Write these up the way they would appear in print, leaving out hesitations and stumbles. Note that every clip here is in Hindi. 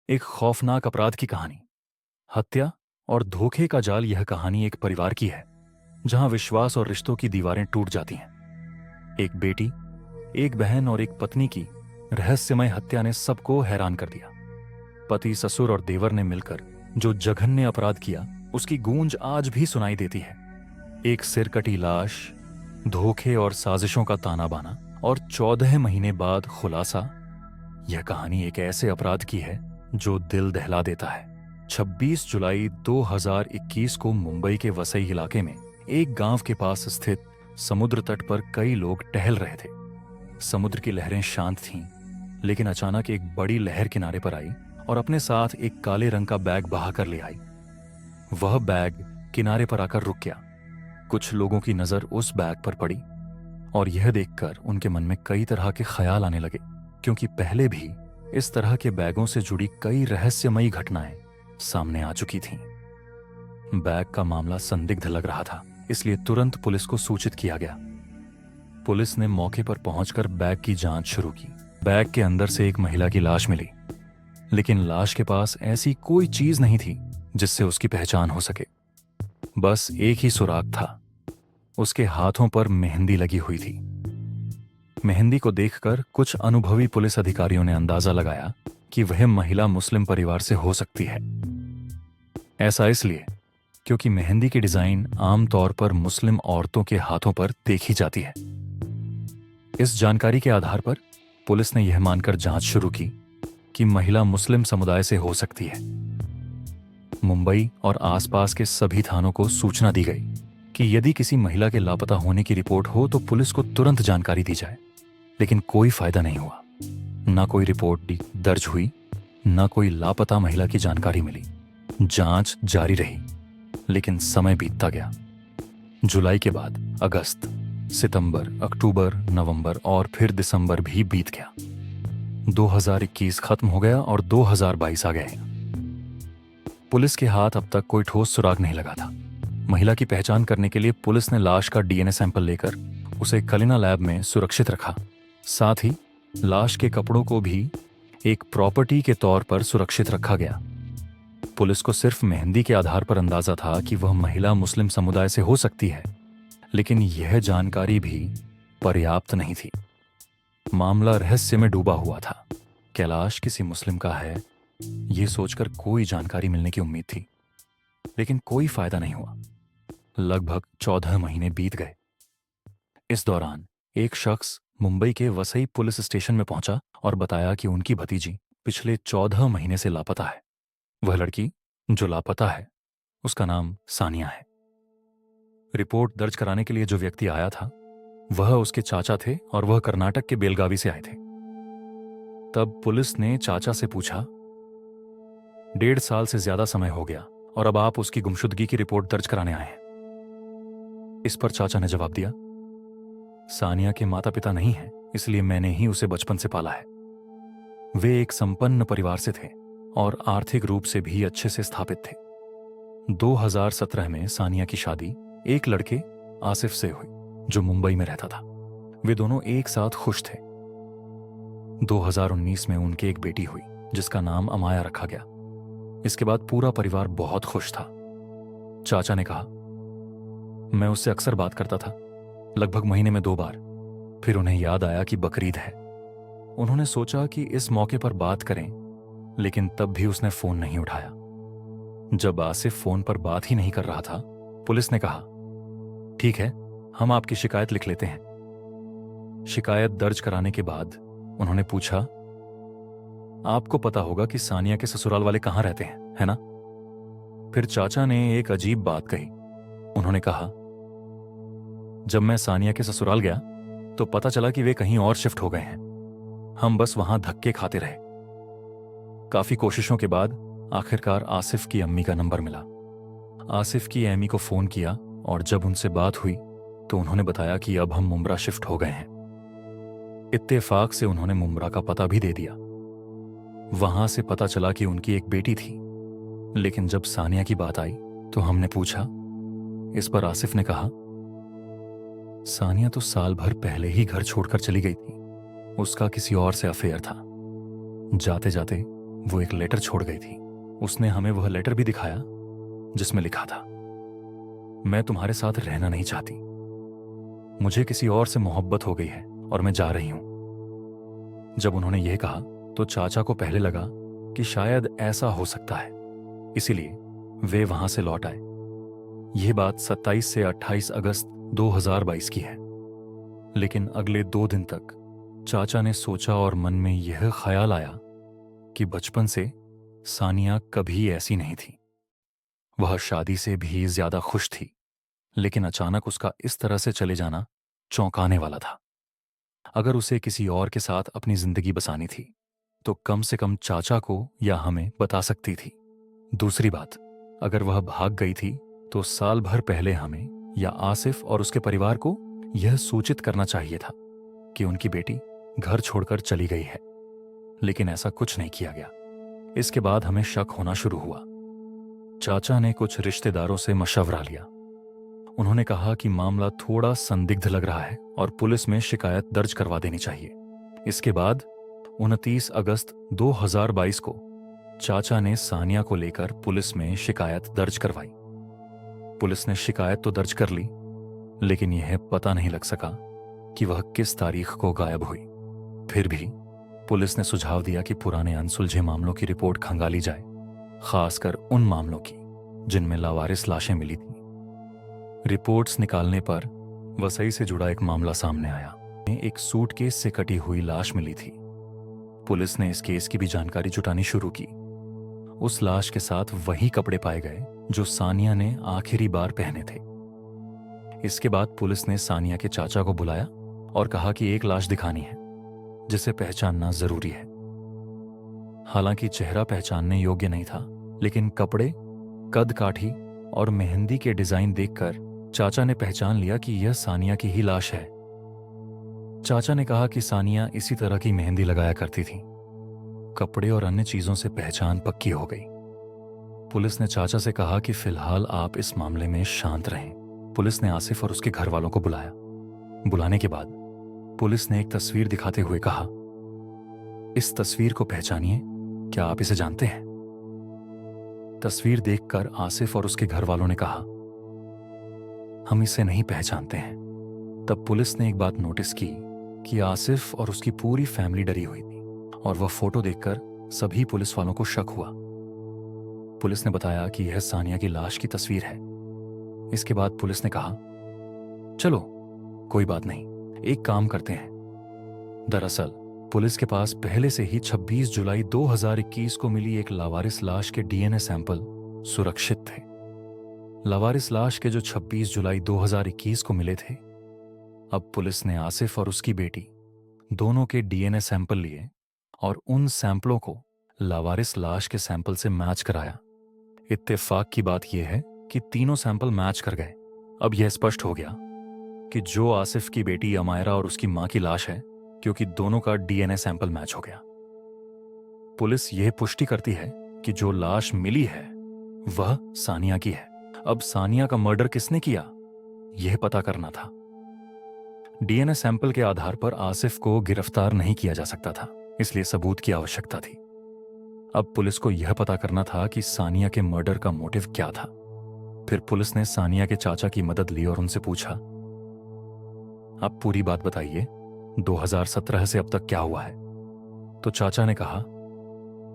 एक खौफनाक अपराध की कहानी, हत्या और धोखे का जाल। यह कहानी एक परिवार की है जहां विश्वास और रिश्तों की दीवारें टूट जाती हैं। एक बेटी, एक बहन और एक पत्नी की रहस्यमय हत्या ने सबको हैरान कर दिया। पति, ससुर और देवर ने मिलकर जो जघन्य अपराध किया, उसकी गूंज आज भी सुनाई देती है। एक सिरकटी लाश, धोखे और साजिशों का ताना बाना, और 14 महीने बाद खुलासा। यह कहानी एक ऐसे अपराध की है जो दिल दहला देता है। 26 जुलाई 2021 को मुंबई के वसई इलाके में एक गांव के पास स्थित समुद्र तट पर कई लोग टहल रहे थे। समुद्र की लहरें शांत थीं, लेकिन अचानक एक बड़ी लहर किनारे पर आई और अपने साथ एक काले रंग का बैग बहा कर ले आई। वह बैग किनारे पर आकर रुक गया। कुछ लोगों की नजर उस बैग पर पड़ी और यह देखकर उनके मन में कई तरह के ख्याल आने लगे, क्योंकि पहले भी इस तरह के बैगों से जुड़ी कई रहस्यमयी घटनाएं सामने आ चुकी थीं। बैग का मामला संदिग्ध लग रहा था, इसलिए तुरंत पुलिस को सूचित किया गया। पुलिस ने मौके पर पहुंचकर बैग की जांच शुरू की। बैग के अंदर से एक महिला की लाश मिली, लेकिन लाश के पास ऐसी कोई चीज नहीं थी जिससे उसकी पहचान हो सके। बस एक ही सुराग था, उसके हाथों पर मेहंदी लगी हुई थी। मेहंदी को देखकर कुछ अनुभवी पुलिस अधिकारियों ने अंदाजा लगाया कि वह महिला मुस्लिम परिवार से हो सकती है। ऐसा इसलिए क्योंकि मेहंदी की डिजाइन आमतौर पर मुस्लिम औरतों के हाथों पर देखी जाती है। इस जानकारी के आधार पर पुलिस ने यह मानकर जांच शुरू की कि महिला मुस्लिम समुदाय से हो सकती है। मुंबई और आसपास के सभी थानों को सूचना दी गई कि यदि किसी महिला के लापता होने की रिपोर्ट हो तो पुलिस को तुरंत जानकारी दी जाए। लेकिन कोई फायदा नहीं हुआ। ना कोई रिपोर्ट दर्ज हुई, ना कोई लापता महिला की जानकारी मिली। जांच जारी रही, लेकिन समय बीतता गया। जुलाई के बाद अगस्त, सितंबर, अक्टूबर, नवंबर और फिर दिसंबर भी बीत गया। 2021 खत्म हो गया और 2022 आ गया। पुलिस के हाथ अब तक कोई ठोस सुराग नहीं लगा था। महिला की पहचान करने के लिए पुलिस ने लाश का डीएनए सैंपल लेकर उसे कलिना लैब में सुरक्षित रखा। साथ ही लाश के कपड़ों को भी एक प्रॉपर्टी के तौर पर सुरक्षित रखा गया। पुलिस को सिर्फ मेहंदी के आधार पर अंदाजा था कि वह महिला मुस्लिम समुदाय से हो सकती है, लेकिन यह जानकारी भी पर्याप्त नहीं थी। मामला रहस्य में डूबा हुआ था। कैलाश किसी मुस्लिम का है, यह सोचकर कोई जानकारी मिलने की उम्मीद थी, लेकिन कोई फायदा नहीं हुआ। लगभग 14 महीने बीत गए। इस दौरान एक शख्स मुंबई के वसई पुलिस स्टेशन में पहुंचा और बताया कि उनकी भतीजी पिछले 14 महीने से लापता है। वह लड़की जो लापता है, उसका नाम सानिया है। रिपोर्ट दर्ज कराने के लिए जो व्यक्ति आया था, वह उसके चाचा थे और वह कर्नाटक के बेलगावी से आए थे। तब पुलिस ने चाचा से पूछा, 1.5 साल से ज्यादा समय हो गया और अब आप उसकी गुमशुदगी की रिपोर्ट दर्ज कराने आए हैं। इस पर चाचा ने जवाब दिया, सानिया के माता पिता नहीं हैं, इसलिए मैंने ही उसे बचपन से पाला है। वे एक संपन्न परिवार से थे और आर्थिक रूप से भी अच्छे से स्थापित थे। 2017 में सानिया की शादी एक लड़के आसिफ से हुई जो मुंबई में रहता था। वे दोनों एक साथ खुश थे। 2019 में उनकी एक बेटी हुई जिसका नाम अमाया रखा गया। इसके बाद पूरा परिवार बहुत खुश था। चाचा ने कहा, मैं उससे अक्सर बात करता था, लगभग महीने में 2 बार। फिर उन्हें याद आया कि बकरीद है। उन्होंने सोचा कि इस मौके पर बात करें, लेकिन तब भी उसने फोन नहीं उठाया। जब आसिफ फोन पर बात ही नहीं कर रहा था, पुलिस ने कहा, ठीक है, हम आपकी शिकायत लिख लेते हैं। शिकायत दर्ज कराने के बाद उन्होंने पूछा, आपको पता होगा कि सानिया के ससुराल वाले कहां रहते हैं, है ना? फिर चाचा ने एक अजीब बात कही। उन्होंने कहा, जब मैं सानिया के ससुराल गया तो पता चला कि वे कहीं और शिफ्ट हो गए हैं। हम बस वहां धक्के खाते रहे। काफी कोशिशों के बाद आखिरकार आसिफ की अम्मी का नंबर मिला। आसिफ की अम्मी को फोन किया और जब उनसे बात हुई तो उन्होंने बताया कि अब हम मुंब्रा शिफ्ट हो गए हैं। इत्तेफाक से उन्होंने मुंब्रा का पता भी दे दिया। वहां से पता चला कि उनकी एक बेटी थी, लेकिन जब सानिया की बात आई तो हमने पूछा। इस पर आसिफ ने कहा, सानिया तो साल भर पहले ही घर छोड़कर चली गई थी। उसका किसी और से अफेयर था। जाते जाते वो एक लेटर छोड़ गई थी। उसने हमें वह लेटर भी दिखाया जिसमें लिखा था, मैं तुम्हारे साथ रहना नहीं चाहती, मुझे किसी और से मोहब्बत हो गई है और मैं जा रही हूं। जब उन्होंने यह कहा तो चाचा को पहले लगा कि शायद ऐसा हो सकता है, इसीलिए वे वहां से लौट आए। यह बात 27 से 28 अगस्त 2022 की है। लेकिन अगले 2 दिन तक चाचा ने सोचा और मन में यह ख्याल आया कि बचपन से सानिया कभी ऐसी नहीं थी। वह शादी से भी ज्यादा खुश थी, लेकिन अचानक उसका इस तरह से चले जाना चौंकाने वाला था। अगर उसे किसी और के साथ अपनी जिंदगी बसानी थी तो कम से कम चाचा को या हमें बता सकती थी। दूसरी बात, अगर वह भाग गई थी तो साल भर पहले हमें या आसिफ और उसके परिवार को यह सूचित करना चाहिए था कि उनकी बेटी घर छोड़कर चली गई है। लेकिन ऐसा कुछ नहीं किया गया। इसके बाद हमें शक होना शुरू हुआ। चाचा ने कुछ रिश्तेदारों से मशवरा लिया। उन्होंने कहा कि मामला थोड़ा संदिग्ध लग रहा है और पुलिस में शिकायत दर्ज करवा देनी चाहिए। इसके बाद 29 अगस्त 2022 को चाचा ने सानिया को लेकर पुलिस में शिकायत दर्ज करवाई। पुलिस ने शिकायत तो दर्ज कर ली, लेकिन यह पता नहीं लग सका कि वह किस तारीख को गायब हुई। फिर भी पुलिस ने सुझाव दिया कि पुराने अनसुलझे मामलों की रिपोर्ट खंगाली जाए, खासकर उन मामलों की जिनमें लावारिस लाशें मिली थीं। रिपोर्ट्स निकालने पर वसई से जुड़ा एक मामला सामने आया। एक सूटकेस से कटी हुई लाश मिली थी। पुलिस ने इस केस की भी जानकारी जुटानी शुरू की। उस लाश के साथ वही कपड़े पाए गए जो सानिया ने आखिरी बार पहने थे। इसके बाद पुलिस ने सानिया के चाचा को बुलाया और कहा कि एक लाश दिखानी है जिसे पहचानना जरूरी है। हालांकि चेहरा पहचानने योग्य नहीं था, लेकिन कपड़े, कद काठी और मेहंदी के डिजाइन देखकर चाचा ने पहचान लिया कि यह सानिया की ही लाश है। चाचा ने कहा कि सानिया इसी तरह की मेहंदी लगाया करती थी। कपड़े और अन्य चीजों से पहचान पक्की हो गई। पुलिस ने चाचा से कहा कि फिलहाल आप इस मामले में शांत रहें। पुलिस ने आसिफ और उसके घर वालों को बुलाया। बुलाने के बाद पुलिस ने एक तस्वीर दिखाते हुए कहा, इस तस्वीर को पहचानिए, क्या आप इसे जानते हैं? तस्वीर देखकर आसिफ और उसके घर वालों ने कहा, हम इसे नहीं पहचानते हैं। तब पुलिस ने एक बात नोटिस की कि आसिफ और उसकी पूरी फैमिली डरी हुई थी और वह फोटो देखकर सभी पुलिस वालों को शक हुआ। पुलिस ने बताया कि यह सानिया की लाश की तस्वीर है। इसके बाद पुलिस ने कहा, चलो कोई बात नहीं, एक काम करते हैं। दरअसल पुलिस के पास पहले से ही 26 जुलाई 2021 को मिली एक लावारिस लाश के डीएनए सैंपल सुरक्षित थे। लावारिस लाश के जो 26 जुलाई 2021 को मिले थे, अब पुलिस ने आसिफ और उसकी बेटी दोनों के डीएनए सैंपल लिए और उन सैंपलों को लावारिस लाश के सैंपल से मैच कराया। इत्तेफाक की बात यह है कि तीनों सैंपल मैच कर गए। अब यह स्पष्ट हो गया कि जो आसिफ की बेटी अमायरा और उसकी मां की लाश है, क्योंकि दोनों का डीएनए सैंपल मैच हो गया। पुलिस यह पुष्टि करती है कि जो लाश मिली है वह सानिया की है। अब सानिया का मर्डर किसने किया, यह पता करना था। डीएनए सैंपल के आधार पर आसिफ को गिरफ्तार नहीं किया जा सकता था, इसलिए सबूत की आवश्यकता थी। अब पुलिस को यह पता करना था कि सानिया के मर्डर का मोटिव क्या था। फिर पुलिस ने सानिया के चाचा की मदद ली और उनसे पूछा, आप पूरी बात बताइए, 2017 से अब तक क्या हुआ है? तो चाचा ने कहा,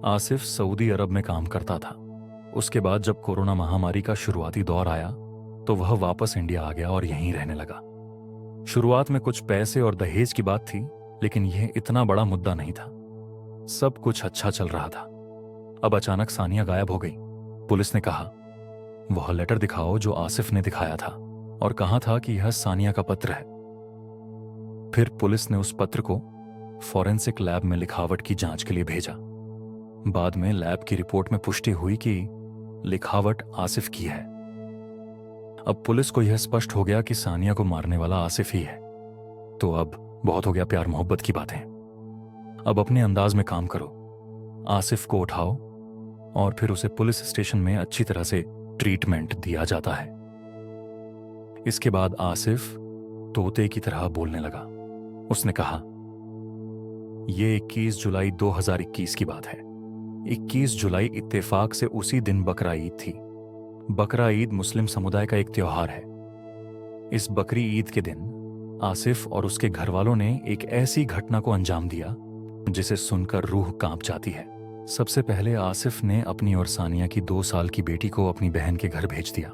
आसिफ सऊदी अरब में काम करता था। उसके बाद जब कोरोना महामारी का शुरुआती दौर आया तो वह वापस इंडिया आ गया और यहीं रहने लगा। शुरुआत में कुछ पैसे और दहेज की बात थी, लेकिन यह इतना बड़ा मुद्दा नहीं था। सब कुछ अच्छा चल रहा था। अब अचानक सानिया गायब हो गई। पुलिस ने कहा, वह लेटर दिखाओ जो आसिफ ने दिखाया था और कहा था कि यह सानिया का पत्र है। फिर पुलिस ने उस पत्र को फॉरेंसिक लैब में लिखावट की जांच के लिए भेजा। बाद में लैब की रिपोर्ट में पुष्टि हुई कि लिखावट आसिफ की है। अब पुलिस को यह स्पष्ट हो गया कि सानिया को मारने वाला आसिफ ही है। तो अब बहुत हो गया प्यार मोहब्बत की बातें। अब अपने अंदाज में काम करो। आसिफ को उठाओ और फिर उसे पुलिस स्टेशन में अच्छी तरह से ट्रीटमेंट दिया जाता है। इसके बाद आसिफ तोते की तरह बोलने लगा। उसने कहा, यह 21 जुलाई 2021 की बात है। 21 जुलाई इत्तेफाक से उसी दिन बकरा ईद थी। बकरा ईद मुस्लिम समुदाय का एक त्योहार है। इस बकरी ईद के दिन आसिफ और उसके घर वालों ने एक ऐसी घटना को अंजाम दिया जिसे सुनकर रूह कांप जाती है। सबसे पहले आसिफ ने अपनी और सानिया की 2 साल की बेटी को अपनी बहन के घर भेज दिया,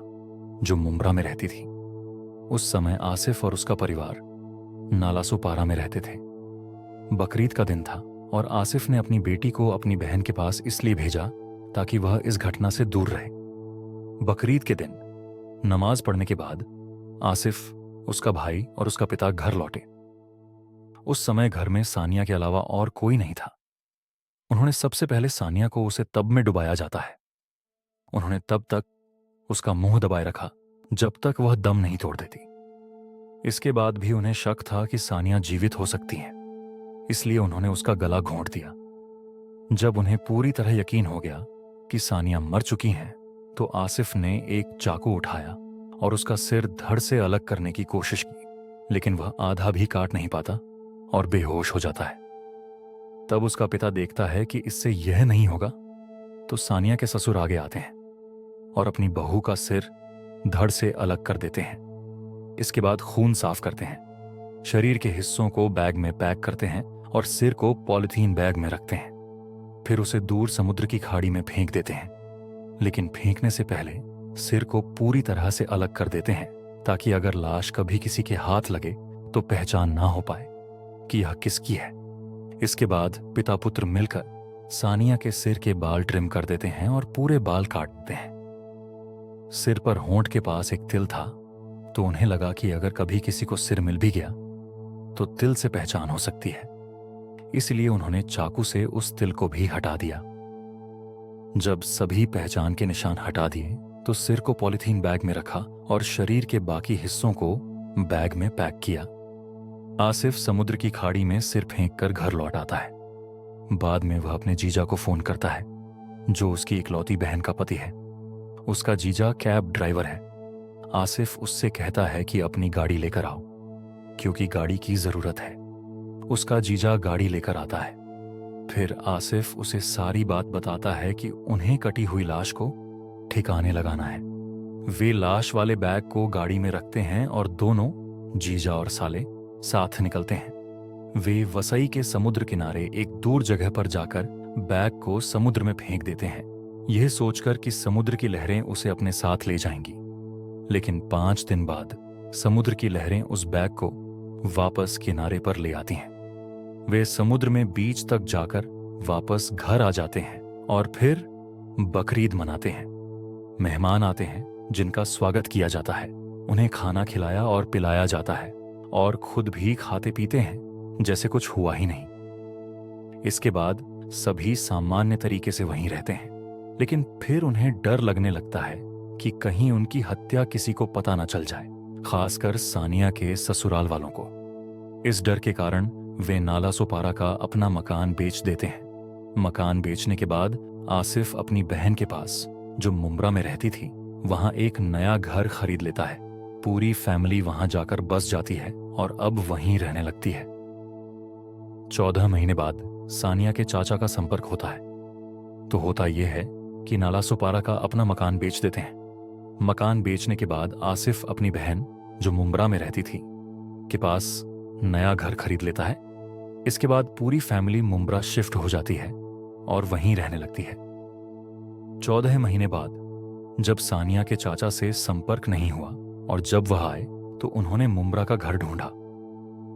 जो मुंब्रा में रहती थी। उस समय आसिफ और उसका परिवार नालासोपारा में रहते थे। बकरीद का दिन था और आसिफ ने अपनी बेटी को अपनी बहन के पास इसलिए भेजा ताकि वह इस घटना से दूर रहे। बकरीद के दिन नमाज पढ़ने के बाद आसिफ, उसका भाई और उसका पिता घर लौटे। उस समय घर में सानिया के अलावा और कोई नहीं था। उन्होंने सबसे पहले सानिया को उसे तब में डुबाया जाता है। उन्होंने तब तक उसका मुंह दबाए रखा जब तक वह दम नहीं तोड़ देती। इसके बाद भी उन्हें शक था कि सानिया जीवित हो सकती है, इसलिए उन्होंने उसका गला घोंट दिया। जब उन्हें पूरी तरह यकीन हो गया कि सानिया मर चुकी हैं, तो आसिफ ने एक चाकू उठाया और उसका सिर धड़ से अलग करने की कोशिश की, लेकिन वह आधा भी काट नहीं पाता और बेहोश हो जाता है। तब उसका पिता देखता है कि इससे यह नहीं होगा, तो सानिया के ससुर आगे आते हैं और अपनी बहू का सिर धड़ से अलग कर देते हैं। इसके बाद खून साफ करते हैं, शरीर के हिस्सों को बैग में पैक करते हैं और सिर को पॉलिथीन बैग में रखते हैं। फिर उसे दूर समुद्र की खाड़ी में फेंक देते हैं, लेकिन फेंकने से पहले सिर को पूरी तरह से अलग कर देते हैं ताकि अगर लाश कभी किसी के हाथ लगे तो पहचान ना हो पाए कि यह किसकी है। इसके बाद पिता पुत्र मिलकर सानिया के सिर के बाल ट्रिम कर देते हैं और पूरे बाल काट देते हैं। सिर पर होंठ के पास एक तिल था, तो उन्हें लगा कि अगर कभी किसी को सिर मिल भी गया तो तिल से पहचान हो सकती है। इसलिए उन्होंने चाकू से उस तिल को भी हटा दिया। जब सभी पहचान के निशान हटा दिए तो सिर को पॉलिथीन बैग में रखा और शरीर के बाकी हिस्सों को बैग में पैक किया। आसिफ समुद्र की खाड़ी में सिर फेंक कर घर लौट आता है। बाद में वह अपने जीजा को फोन करता है, जो उसकी इकलौती बहन का पति है। उसका जीजा कैब ड्राइवर है। आसिफ उससे कहता है कि अपनी गाड़ी लेकर आओ, क्योंकि गाड़ी की जरूरत है। उसका जीजा गाड़ी लेकर आता है। फिर आसिफ उसे सारी बात बताता है कि उन्हें कटी हुई लाश को ठिकाने लगाना है। वे लाश वाले बैग को गाड़ी में रखते हैं और दोनों, जीजा और साले, साथ निकलते हैं। वे वसई के समुद्र किनारे एक दूर जगह पर जाकर बैग को समुद्र में फेंक देते हैं, यह सोचकर कि समुद्र की लहरें उसे अपने साथ ले जाएंगी। लेकिन 5 दिन बाद समुद्र की लहरें उस बैग को वापस किनारे पर ले आती हैं। वे समुद्र में बीच तक जाकर वापस घर आ जाते हैं और फिर बकरीद मनाते हैं। मेहमान आते हैं जिनका स्वागत किया जाता है, उन्हें खाना खिलाया और पिलाया जाता है और खुद भी खाते पीते हैं जैसे कुछ हुआ ही नहीं। इसके बाद सभी सामान्य तरीके से वहीं रहते हैं, लेकिन फिर उन्हें डर लगने लगता है कि कहीं उनकी हत्या किसी को पता न चल जाए, खासकर सानिया के ससुराल वालों को। इस डर के कारण वे नालासोपारा का अपना मकान बेच देते हैं। मकान बेचने के बाद आसिफ अपनी बहन के पास, जो मुंब्रा में रहती थी, वहां एक नया घर खरीद लेता है। पूरी फैमिली वहां जाकर बस जाती है और अब वहीं रहने लगती है। 14 महीने बाद सानिया के चाचा का संपर्क होता है, तो होता यह है कि नालासोपारा का अपना मकान बेच देते हैं। मकान बेचने के बाद आसिफ अपनी बहन, जो मुंब्रा में रहती थी, के पास नया घर खरीद लेता है। इसके बाद पूरी फैमिली मुंब्रा शिफ्ट हो जाती है और वहीं रहने लगती है। 14 महीने बाद जब सानिया के चाचा से संपर्क नहीं हुआ और जब वह आए तो उन्होंने मुंब्रा का घर ढूंढा।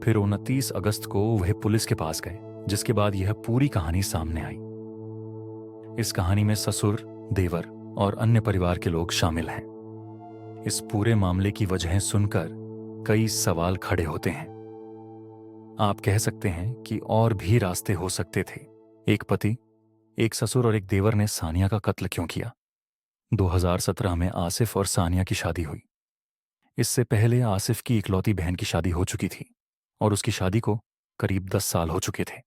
फिर 29 अगस्त को वह पुलिस के पास गए, जिसके बाद यह पूरी कहानी सामने आई। इस कहानी में ससुर, देवर और अन्य परिवार के लोग शामिल हैं। इस पूरे मामले की वजहें सुनकर कई सवाल खड़े होते हैं। आप कह सकते हैं कि और भी रास्ते हो सकते थे। एक पति, एक ससुर और एक देवर ने सानिया का कत्ल क्यों किया? 2017 में आसिफ और सानिया की शादी हुई। इससे पहले आसिफ की इकलौती बहन की शादी हो चुकी थी और उसकी शादी को करीब 10 साल हो चुके थे।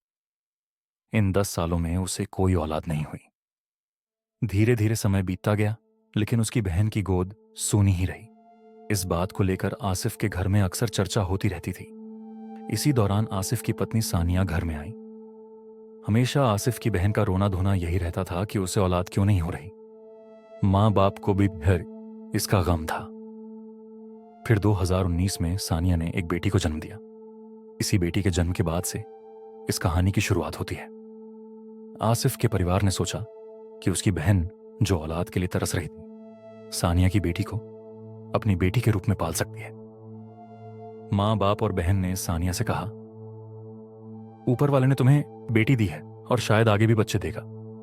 इन 10 सालों में उसे कोई औलाद नहीं हुई। धीरे धीरे समय बीतता गया, लेकिन उसकी बहन की गोद सूनी ही रही। इस बात को लेकर आसिफ के घर में अक्सर चर्चा होती रहती थी। इसी दौरान आसिफ की पत्नी सानिया घर में आई। हमेशा आसिफ की बहन का रोना धोना यही रहता था कि उसे औलाद क्यों नहीं हो रही। माँ बाप को भी फिर इसका गम था। फिर 2019 में सानिया ने एक बेटी को जन्म दिया। इसी बेटी के जन्म के बाद से इस कहानी की शुरुआत होती है। आसिफ के परिवार ने सोचा कि उसकी बहन जो औलाद के लिए तरस रही थी, सानिया की बेटी को अपनी बेटी के रूप में पाल सकती है। माँ बाप और बहन ने सानिया से कहा, ऊपर वाले ने तुम्हें बेटी दी है और शायद आगे भी बच्चे देगा,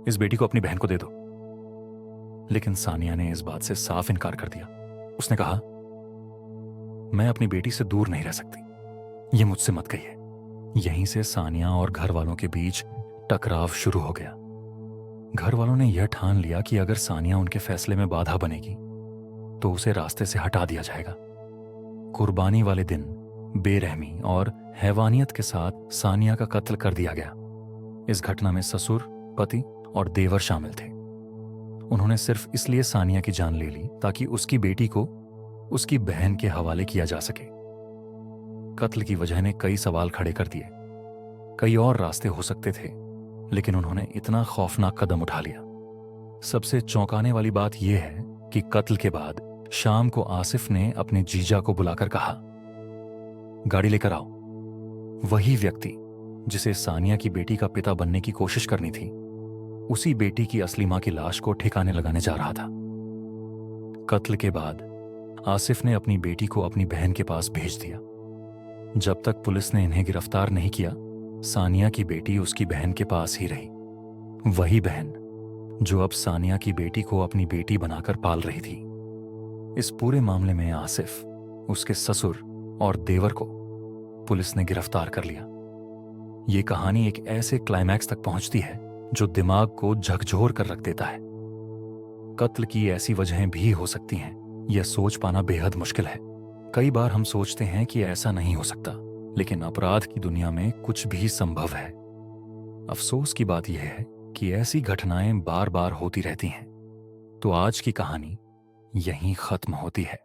इस बेटी को अपनी बहन को दे दो। लेकिन सानिया ने इस बात से साफ इनकार कर दिया। उसने कहा, मैं अपनी बेटी से दूर नहीं रह सकती, ये मुझसे मत कहिए। यहीं से सानिया और घर वालों के बीच टकराव शुरू हो गया। घर वालों ने यह ठान लिया कि अगर सानिया उनके फैसले में बाधा बनेगी तो उसे रास्ते से हटा दिया जाएगा। कुर्बानी वाले दिन बेरहमी और हैवानियत के साथ सानिया का कत्ल कर दिया गया। इस घटना में ससुर, पति और देवर शामिल थे। उन्होंने सिर्फ इसलिए सानिया की जान ले ली ताकि उसकी बेटी को उसकी बहन के हवाले किया जा सके। कत्ल की वजह ने कई सवाल खड़े कर दिए। कई और रास्ते हो सकते थे, लेकिन उन्होंने इतना खौफनाक कदम उठा लिया। सबसे चौंकाने वाली बात यह है कि कत्ल के बाद शाम को आसिफ ने अपने जीजा को बुलाकर कहा, गाड़ी लेकर आओ। वही व्यक्ति जिसे सानिया की बेटी का पिता बनने की कोशिश करनी थी, उसी बेटी की असली मां की लाश को ठिकाने लगाने जा रहा था। कत्ल के बाद आसिफ ने अपनी बेटी को अपनी बहन के पास भेज दिया। जब तक पुलिस ने इन्हें गिरफ्तार नहीं किया, सानिया की बेटी उसकी बहन के पास ही रही। वही बहन जो अब सानिया की बेटी को अपनी बेटी बनाकर पाल रही थी। इस पूरे मामले में आसिफ, उसके ससुर और देवर को पुलिस ने गिरफ्तार कर लिया। ये कहानी एक ऐसे क्लाइमैक्स तक पहुंचती है जो दिमाग को झकझोर कर रख देता है। कत्ल की ऐसी वजहें भी हो सकती हैं, यह सोच पाना बेहद मुश्किल है। कई बार हम सोचते हैं कि ऐसा नहीं हो सकता, लेकिन अपराध की दुनिया में कुछ भी संभव है। अफसोस की बात यह है कि ऐसी घटनाएं बार बार होती रहती हैं। तो आज की कहानी यहीं खत्म होती है।